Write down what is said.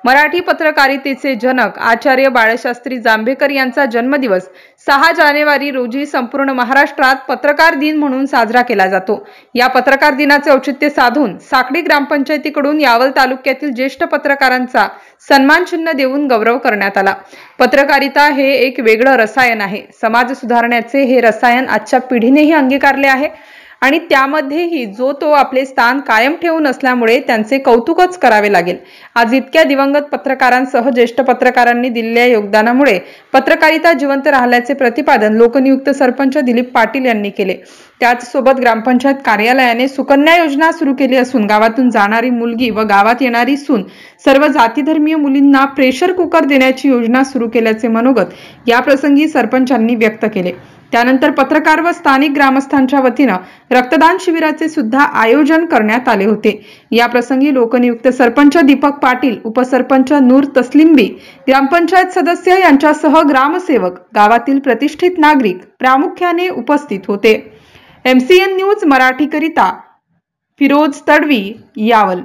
मराठी पत्रकारितेचे जनक आचार्य बाळशास्त्री जांभेकर यांचा जन्मदिवस 6 जानेवारी रोजी संपूर्ण महाराष्ट्रात पत्रकार दिन म्हणून साजरा केला जातो। या पत्रकार दिनाचे औचित्य साधून साखळी ग्रामपंचायतीकडून यावल तालुक्यातील ज्येष्ठ पत्रकारांचा सन्मान चिन्ह देऊन गौरव करण्यात आला। पत्रकारिता हे एक वेगळं रसायन आहे। समाज सुधारण्याचे हे रसायन आजच्या पिढीनेही अंगीकारले आहे आणि त्यामध्येही जो तो आपले स्थान कायम ठेवून असल्यामुळे त्यांचे कौतुकच करावे लागेल। आज इतक्या दिवंगत पत्रकारांसह ज्येष्ठ पत्रकारांनी दिलेल्या योगदानामुळे पत्रकारिता जिवंत राहिल्याचे प्रतिपादन लोकनियुक्त सरपंच दिलीप पाटील यांनी केले। त्याचसोबत ग्रामपंचायत कार्यालयाने सुकन्या योजना सुरू केली असून गावातून जाणारी मुलगी व गावात येणारी सून सर्व जातीधर्मीय मुलींना प्रेशर कुकर देण्याची योजना सुरू केल्याचे मनोगत या प्रसंगी सरपंचांनी व्यक्त केले। त्यानंतर पत्रकार व स्थानिक ग्रामस्थांच्या वतीने रक्तदान शिबिराचे सुद्धा आयोजन करण्यात आले होते। या प्रसंगी लोकनियुक्त सरपंच दीपक पाटील, उपसरपंच नूर तस्लिमबी, ग्रामपंचायत सदस्य यांच्यासह ग्रामसेवक, गावातील प्रतिष्ठित नागरिक प्रामुख्याने उपस्थित होते। MCN न्यूज मराठी करिता फिरोज तडवी, यावल।